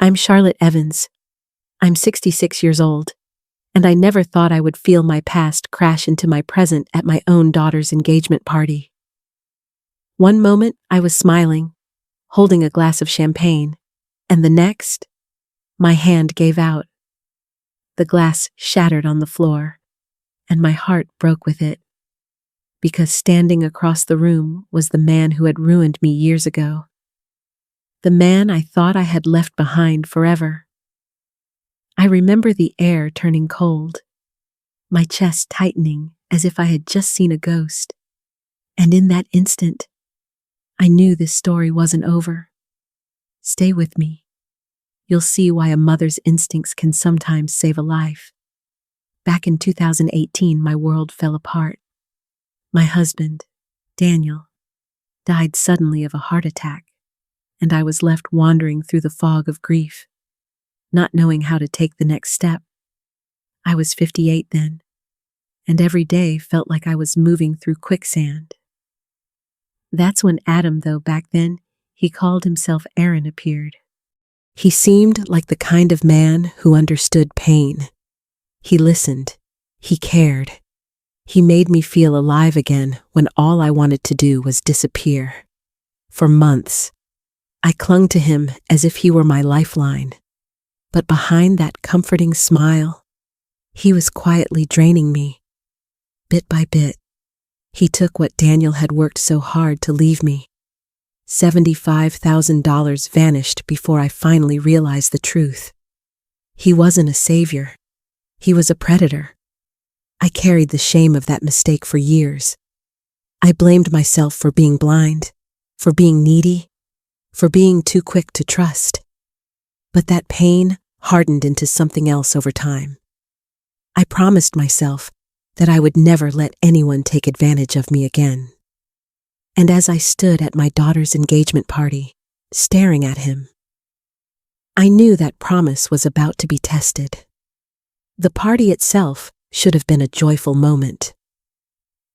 I'm Charlotte Evans. I'm 66 years old, and I never thought I would feel my past crash into my present at my own daughter's engagement party. One moment I was smiling, holding a glass of champagne, and the next, my hand gave out. The glass shattered on the floor, and my heart broke with it, because standing across the room was the man who had ruined me years ago. The man I thought I had left behind forever. I remember the air turning cold, my chest tightening as if I had just seen a ghost. And in that instant, I knew this story wasn't over. Stay with me. You'll see why a mother's instincts can sometimes save a life. Back in 2018, my world fell apart. My husband, Daniel, died suddenly of a heart attack, and I was left wandering through the fog of grief, not knowing how to take the next step. I was 58 then, and every day felt like I was moving through quicksand. That's when Adam, though back then he called himself Aaron, appeared. He seemed like the kind of man who understood pain. He listened. He cared. He made me feel alive again when all I wanted to do was disappear. For months, I clung to him as if he were my lifeline. But behind that comforting smile, he was quietly draining me. Bit by bit, he took what Daniel had worked so hard to leave me. $75,000 vanished before I finally realized the truth. He wasn't a savior. He was a predator. I carried the shame of that mistake for years. I blamed myself for being blind, for being needy, for being too quick to trust. But that pain hardened into something else over time. I promised myself that I would never let anyone take advantage of me again. And as I stood at my daughter's engagement party, staring at him, I knew that promise was about to be tested. The party itself should have been a joyful moment.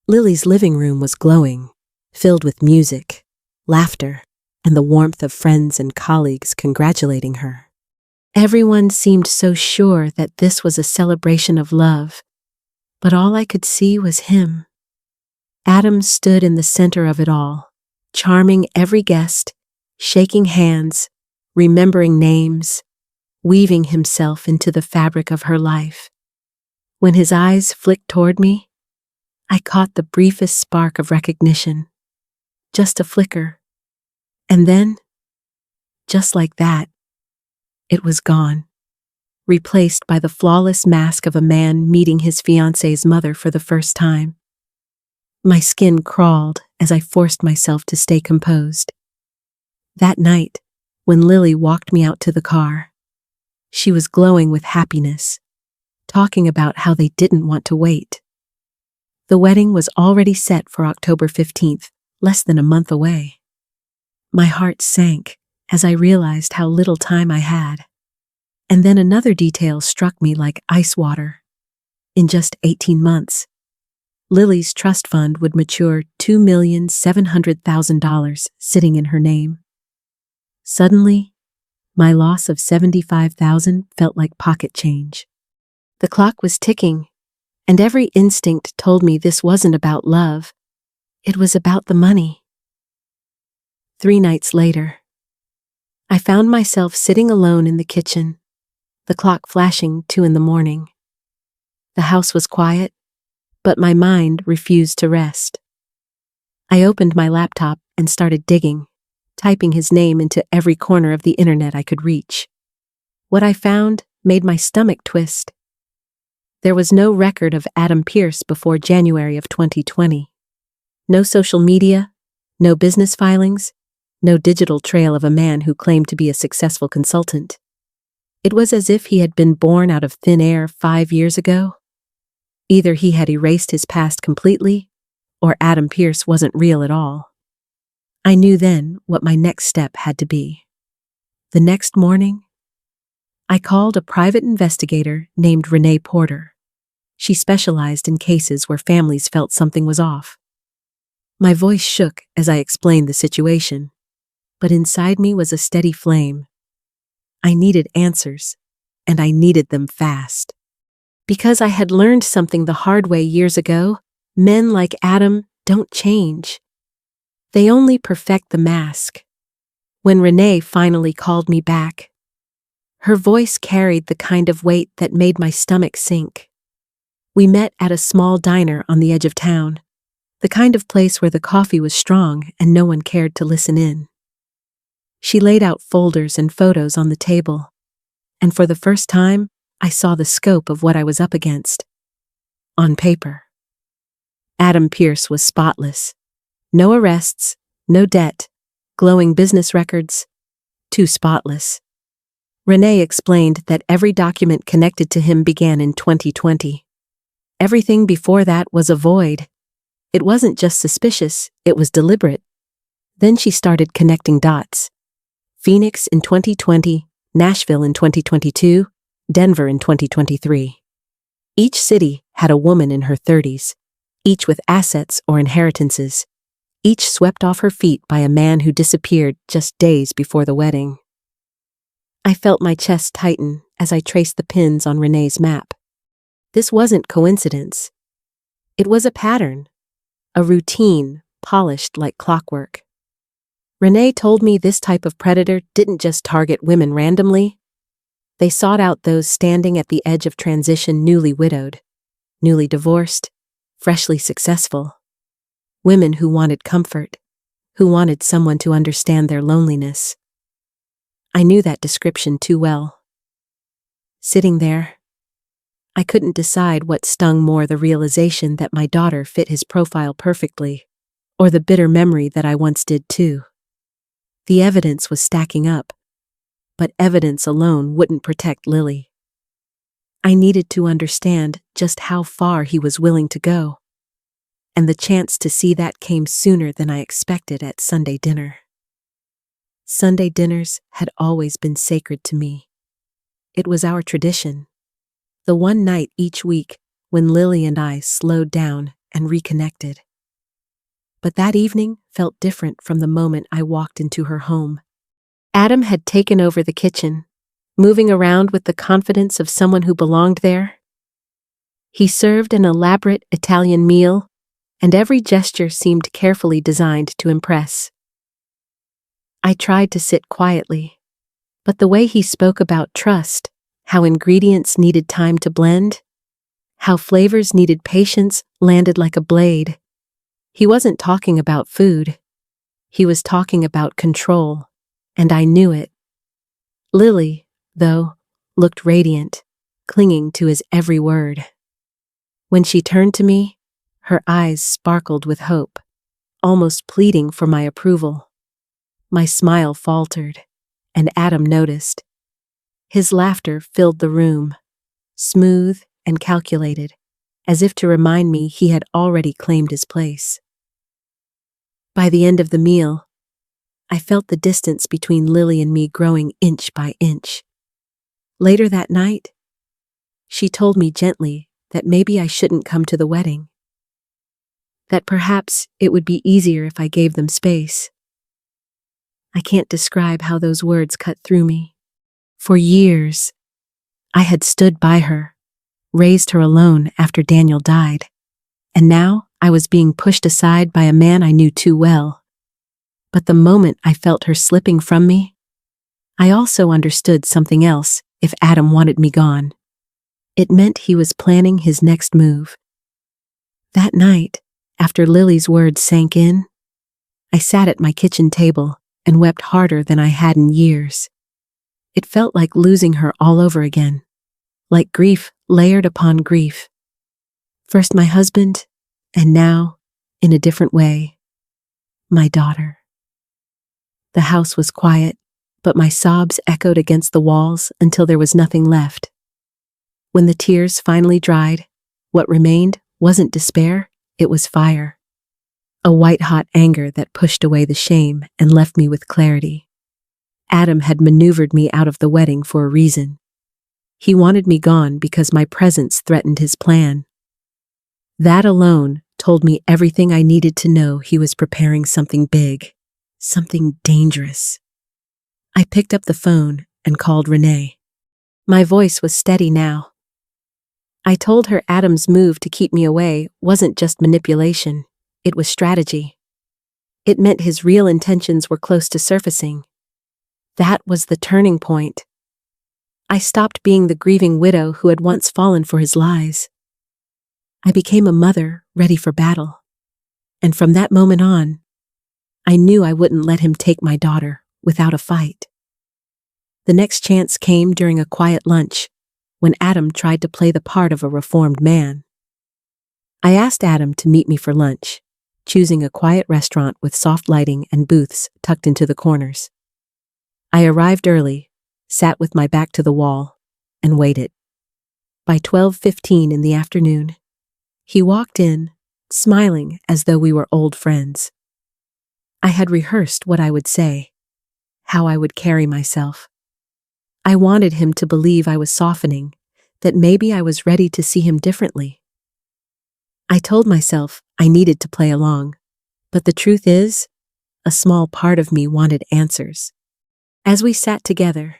Lily's living room was glowing, filled with music, laughter, and the warmth of friends and colleagues congratulating her. Everyone seemed so sure that this was a celebration of love, but all I could see was him. Adam stood in the center of it all, charming every guest, shaking hands, remembering names, weaving himself into the fabric of her life. When his eyes flicked toward me, I caught the briefest spark of recognition. Just a flicker. And then, just like that, it was gone, replaced by the flawless mask of a man meeting his fiancé's mother for the first time. My skin crawled as I forced myself to stay composed. That night, when Lily walked me out to the car, she was glowing with happiness, talking about how they didn't want to wait. The wedding was already set for October 15th, less than a month away. My heart sank as I realized how little time I had. And then another detail struck me like ice water. In just 18 months, Lily's trust fund would mature $2,700,000 sitting in her name. Suddenly, my loss of $75,000 felt like pocket change. The clock was ticking, and every instinct told me this wasn't about love. It was about the money. 3 nights later, I found myself sitting alone in the kitchen, the clock flashing 2 a.m. The house was quiet, but my mind refused to rest. I opened my laptop and started digging, typing his name into every corner of the internet I could reach. What I found made my stomach twist. There was no record of Adam Pierce before January of 2020. No social media, no business filings, no digital trail of a man who claimed to be a successful consultant. It was as if he had been born out of thin air 5 years ago. Either he had erased his past completely, or Adam Pierce wasn't real at all. I knew then what my next step had to be. The next morning, I called a private investigator named Renee Porter. She specialized in cases where families felt something was off. My voice shook as I explained the situation, but inside me was a steady flame. I needed answers, and I needed them fast. Because I had learned something the hard way years ago, men like Adam don't change. They only perfect the mask. When Renee finally called me back, her voice carried the kind of weight that made my stomach sink. We met at a small diner on the edge of town, the kind of place where the coffee was strong and no one cared to listen in. She laid out folders and photos on the table, and for the first time, I saw the scope of what I was up against. On paper, Adam Pierce was spotless. No arrests, no debt, glowing business records, too spotless. Renee explained that every document connected to him began in 2020. Everything before that was a void. It wasn't just suspicious, it was deliberate. Then she started connecting dots. Phoenix in 2020, Nashville in 2022, Denver in 2023. Each city had a woman in her 30s, each with assets or inheritances, each swept off her feet by a man who disappeared just days before the wedding. I felt my chest tighten as I traced the pins on Renee's map. This wasn't coincidence. It was a pattern, a routine, polished like clockwork. Renee told me this type of predator didn't just target women randomly. They sought out those standing at the edge of transition, newly widowed, newly divorced, freshly successful. Women who wanted comfort, who wanted someone to understand their loneliness. I knew that description too well. Sitting there, I couldn't decide what stung more, the realization that my daughter fit his profile perfectly, or the bitter memory that I once did too. The evidence was stacking up, but evidence alone wouldn't protect Lily. I needed to understand just how far he was willing to go, and the chance to see that came sooner than I expected at Sunday dinner. Sunday dinners had always been sacred to me. It was our tradition, the one night each week when Lily and I slowed down and reconnected. But that evening felt different from the moment I walked into her home. Adam had taken over the kitchen, moving around with the confidence of someone who belonged there. He served an elaborate Italian meal, and every gesture seemed carefully designed to impress. I tried to sit quietly, but the way he spoke about trust, how ingredients needed time to blend, how flavors needed patience, landed like a blade. He wasn't talking about food. He was talking about control, and I knew it. Lily, though, looked radiant, clinging to his every word. When she turned to me, her eyes sparkled with hope, almost pleading for my approval. My smile faltered, and Adam noticed. His laughter filled the room, smooth and calculated, as if to remind me he had already claimed his place. By the end of the meal, I felt the distance between Lily and me growing inch by inch. Later that night, she told me gently that maybe I shouldn't come to the wedding. That perhaps it would be easier if I gave them space. I can't describe how those words cut through me. For years, I had stood by her, raised her alone after Daniel died, and now I was being pushed aside by a man I knew too well. But the moment I felt her slipping from me, I also understood something else. If Adam wanted me gone, it meant he was planning his next move. That night, after Lily's words sank in, I sat at my kitchen table and wept harder than I had in years. It felt like losing her all over again, like grief layered upon grief. First my husband, and now, in a different way, my daughter. The house was quiet, but my sobs echoed against the walls until there was nothing left. When the tears finally dried, what remained wasn't despair, it was fire. A white-hot anger that pushed away the shame and left me with clarity. Adam had maneuvered me out of the wedding for a reason. He wanted me gone because my presence threatened his plan. That alone told me everything I needed to know. He was preparing something big, something dangerous. I picked up the phone and called Renee. My voice was steady now. I told her Adam's move to keep me away wasn't just manipulation, it was strategy. It meant his real intentions were close to surfacing. That was the turning point. I stopped being the grieving widow who had once fallen for his lies. I became a mother ready for battle. And from that moment on, I knew I wouldn't let him take my daughter without a fight. The next chance came during a quiet lunch, when Adam tried to play the part of a reformed man. I asked Adam to meet me for lunch, choosing a quiet restaurant with soft lighting and booths tucked into the corners. I arrived early, sat with my back to the wall, and waited. By 12:15 in the afternoon, he walked in, smiling as though we were old friends. I had rehearsed what I would say, how I would carry myself. I wanted him to believe I was softening, that maybe I was ready to see him differently. I told myself I needed to play along, but the truth is, a small part of me wanted answers. As we sat together,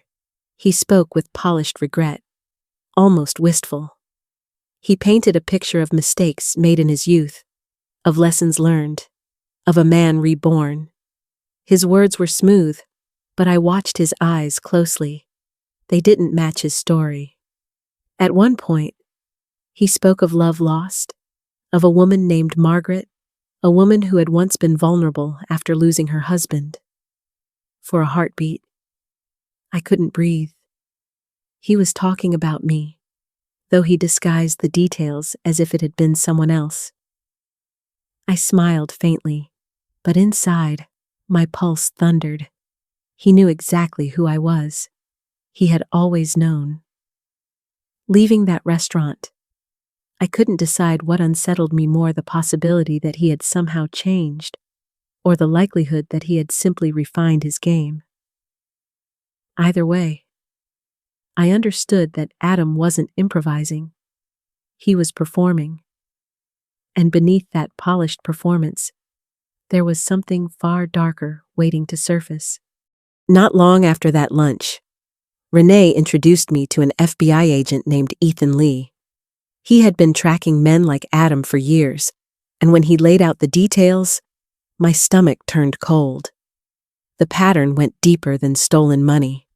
he spoke with polished regret, almost wistful. He painted a picture of mistakes made in his youth, of lessons learned, of a man reborn. His words were smooth, but I watched his eyes closely. They didn't match his story. At one point, he spoke of love lost, of a woman named Margaret, a woman who had once been vulnerable after losing her husband. For a heartbeat, I couldn't breathe. He was talking about me, though he disguised the details as if it had been someone else. I smiled faintly, but inside, my pulse thundered. He knew exactly who I was. He had always known. Leaving that restaurant, I couldn't decide what unsettled me more, the possibility that he had somehow changed, or the likelihood that he had simply refined his game. Either way, I understood that Adam wasn't improvising. He was performing. And beneath that polished performance, there was something far darker waiting to surface. Not long after that lunch, Renee introduced me to an FBI agent named Ethan Lee. He had been tracking men like Adam for years, and when he laid out the details, my stomach turned cold. The pattern went deeper than stolen money.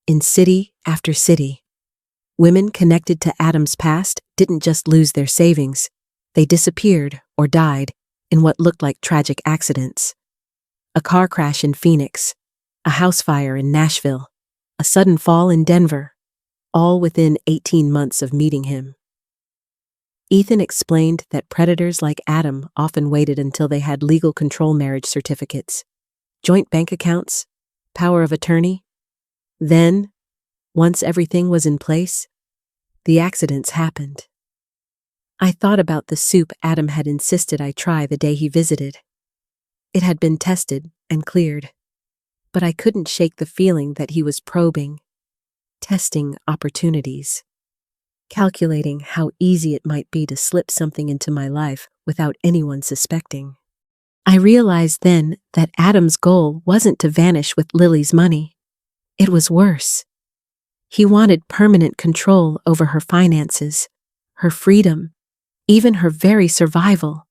In city after city, women connected to Adam's past didn't just lose their savings, they disappeared or died in what looked like tragic accidents. A car crash in Phoenix, a house fire in Nashville, a sudden fall in Denver, all within 18 months of meeting him. Ethan explained that predators like Adam often waited until they had legal control marriage certificates, joint bank accounts, power of attorney. Then, once everything was in place, the accidents happened. I thought about the soup Adam had insisted I try the day he visited. It had been tested and cleared, but I couldn't shake the feeling that he was probing, testing opportunities, calculating how easy it might be to slip something into my life without anyone suspecting. I realized then that Adam's goal wasn't to vanish with Lily's money. It was worse. He wanted permanent control over her finances, her freedom, even her very survival.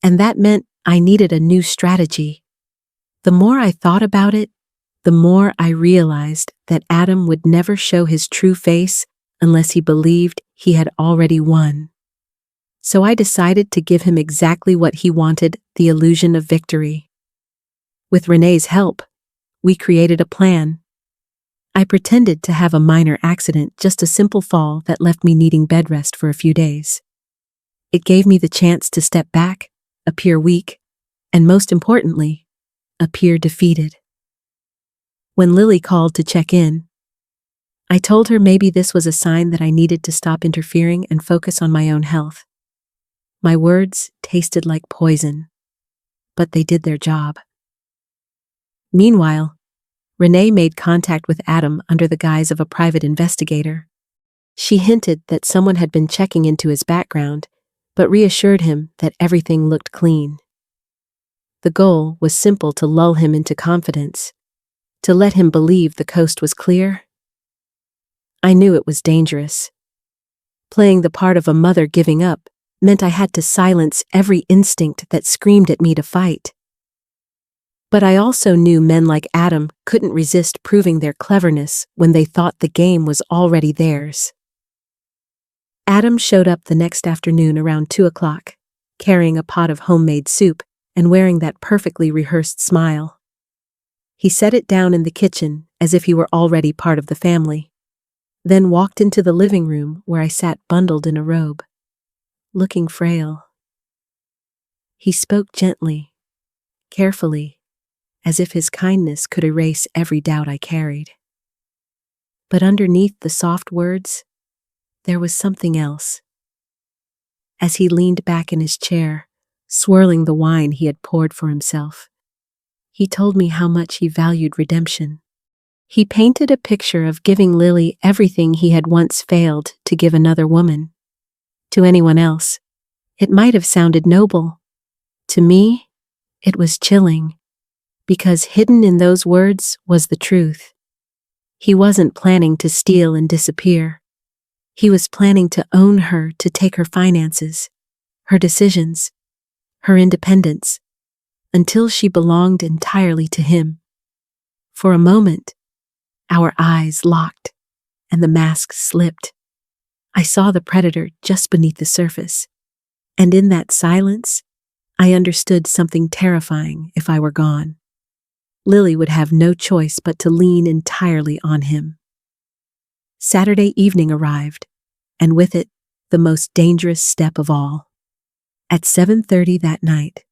And that meant I needed a new strategy. The more I thought about it, the more I realized that Adam would never show his true face unless he believed he had already won. So I decided to give him exactly what he wanted, the illusion of victory. With Renee's help, we created a plan. I pretended to have a minor accident, just a simple fall that left me needing bed rest for a few days. It gave me the chance to step back, appear weak, and most importantly, appear defeated. When Lily called to check in, I told her maybe this was a sign that I needed to stop interfering and focus on my own health. My words tasted like poison, but they did their job. Meanwhile, Renee made contact with Adam under the guise of a private investigator. She hinted that someone had been checking into his background, but reassured him that everything looked clean. The goal was simple: to lull him into confidence, To let him believe the coast was clear? I knew it was dangerous. Playing the part of a mother giving up meant I had to silence every instinct that screamed at me to fight. But I also knew men like Adam couldn't resist proving their cleverness when they thought the game was already theirs. Adam showed up the next afternoon around 2 o'clock, carrying a pot of homemade soup and wearing that perfectly rehearsed smile. He set it down in the kitchen as if he were already part of the family, then walked into the living room where I sat bundled in a robe, looking frail. He spoke gently, carefully, as if his kindness could erase every doubt I carried. But underneath the soft words, there was something else. As he leaned back in his chair, swirling the wine he had poured for himself, he told me how much he valued redemption. He painted a picture of giving Lily everything he had once failed to give another woman. To anyone else, it might have sounded noble. To me, it was chilling, because hidden in those words was the truth. He wasn't planning to steal and disappear. He was planning to own her, to take her finances, her decisions, her independence, until she belonged entirely to him. For a moment, our eyes locked, and the mask slipped. I saw the predator just beneath the surface, and in that silence, I understood something terrifying if I were gone. Lily would have no choice but to lean entirely on him. Saturday evening arrived, and with it, the most dangerous step of all. At 7:30 that night,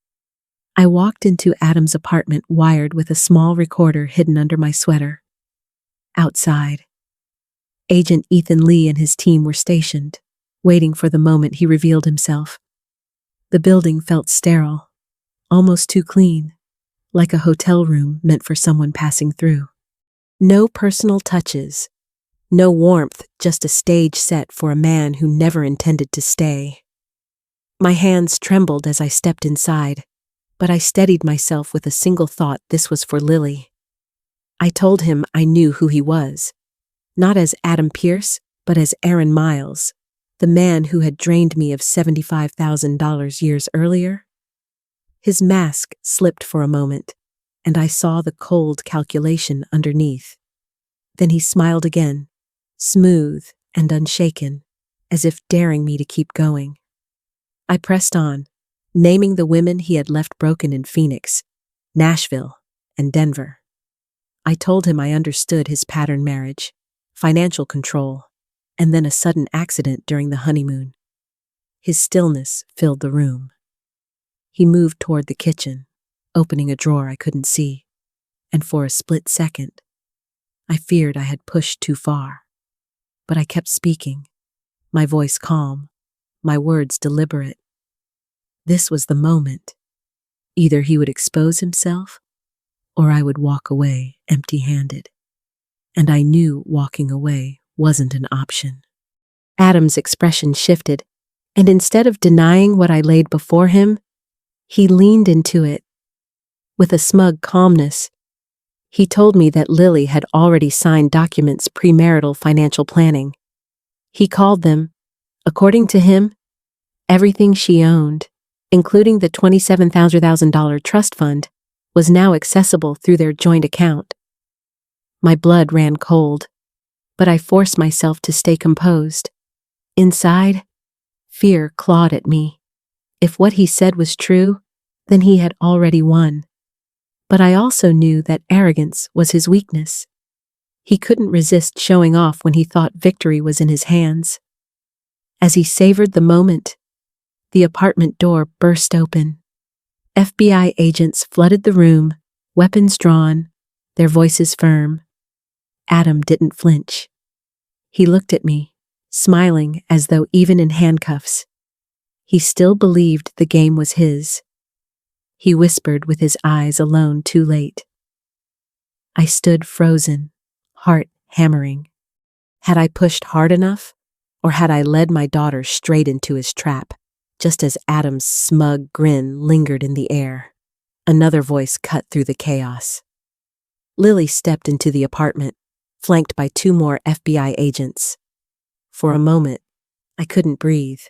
I walked into Adam's apartment wired with a small recorder hidden under my sweater. Outside, Agent Ethan Lee and his team were stationed, waiting for the moment he revealed himself. The building felt sterile, almost too clean, like a hotel room meant for someone passing through. No personal touches, no warmth, just a stage set for a man who never intended to stay. My hands trembled as I stepped inside, but I steadied myself with a single thought: this was for Lily. I told him I knew who he was, not as Adam Pierce, but as Aaron Miles, the man who had drained me of $75,000 years earlier. His mask slipped for a moment, and I saw the cold calculation underneath. Then he smiled again, smooth and unshaken, as if daring me to keep going. I pressed on, naming the women he had left broken in Phoenix, Nashville, and Denver. I told him I understood his pattern marriage, financial control, and then a sudden accident during the honeymoon. His stillness filled the room. He moved toward the kitchen, opening a drawer I couldn't see, and for a split second, I feared I had pushed too far. But I kept speaking, my voice calm, my words deliberate. This was the moment. Either he would expose himself, or I would walk away empty-handed. And I knew walking away wasn't an option. Adam's expression shifted, and instead of denying what I laid before him, he leaned into it. With a smug calmness, he told me that Lily had already signed documents premarital financial planning. He called them, according to him, everything she owned, including the $27,000 trust fund, was now accessible through their joint account. My blood ran cold, but I forced myself to stay composed. Inside, fear clawed at me. If what he said was true, then he had already won. But I also knew that arrogance was his weakness. He couldn't resist showing off when he thought victory was in his hands. As he savored the moment, the apartment door burst open. FBI agents flooded the room, weapons drawn, their voices firm. Adam didn't flinch. He looked at me, smiling as though even in handcuffs, he still believed the game was his. He whispered with his eyes alone too late. I stood frozen, heart hammering. Had I pushed hard enough, or had I led my daughter straight into his trap, just as Adam's smug grin lingered in the air? Another voice cut through the chaos. Lily stepped into the apartment, flanked by 2 more FBI agents. For a moment, I couldn't breathe.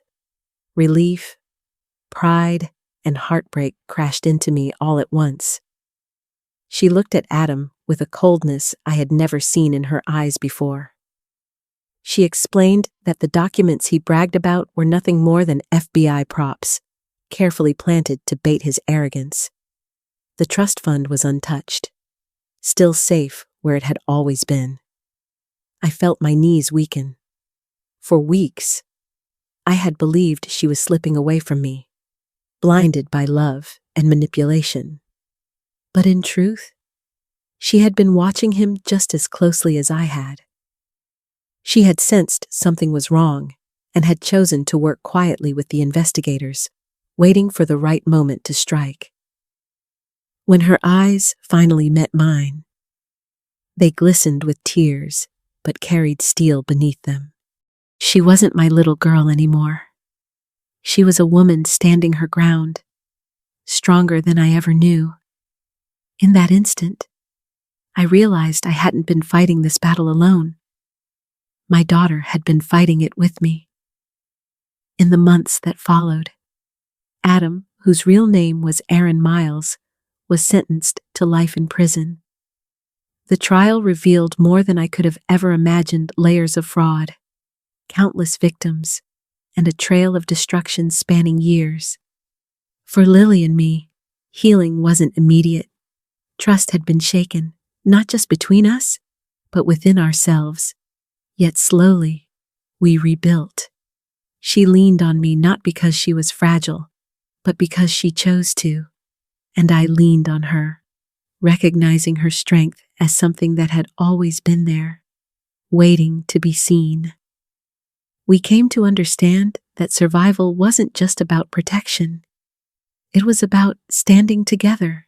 Relief, pride, and heartbreak crashed into me all at once. She looked at Adam with a coldness I had never seen in her eyes before. She explained that the documents he bragged about were nothing more than FBI props, carefully planted to bait his arrogance. The trust fund was untouched, still safe where it had always been. I felt my knees weaken. For weeks, I had believed she was slipping away from me, blinded by love and manipulation. But in truth, she had been watching him just as closely as I had. She had sensed something was wrong and had chosen to work quietly with the investigators, waiting for the right moment to strike. When her eyes finally met mine, they glistened with tears but carried steel beneath them. She wasn't my little girl anymore. She was a woman standing her ground, stronger than I ever knew. In that instant, I realized I hadn't been fighting this battle alone. My daughter had been fighting it with me. In the months that followed, Adam, whose real name was Aaron Miles, was sentenced to life in prison. The trial revealed more than I could have ever imagined: layers of fraud, countless victims, and a trail of destruction spanning years. For Lily and me, healing wasn't immediate. Trust had been shaken, not just between us, but within ourselves. Yet slowly, we rebuilt. She leaned on me not because she was fragile, but because she chose to. And I leaned on her, recognizing her strength as something that had always been there, waiting to be seen. We came to understand that survival wasn't just about protection. It was about standing together,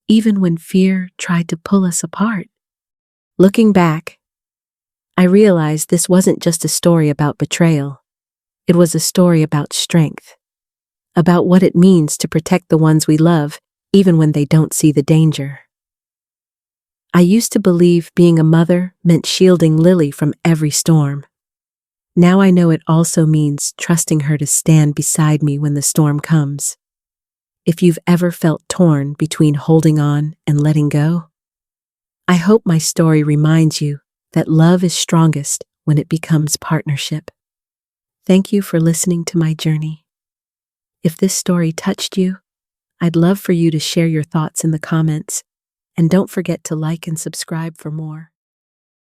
even when fear tried to pull us apart. Looking back, I realized this wasn't just a story about betrayal. It was a story about strength, about what it means to protect the ones we love, even when they don't see the danger. I used to believe being a mother meant shielding Lily from every storm. Now I know it also means trusting her to stand beside me when the storm comes. If you've ever felt torn between holding on and letting go, I hope my story reminds you that love is strongest when it becomes partnership. Thank you for listening to my journey. If this story touched you, I'd love for you to share your thoughts in the comments, and don't forget to like and subscribe for more.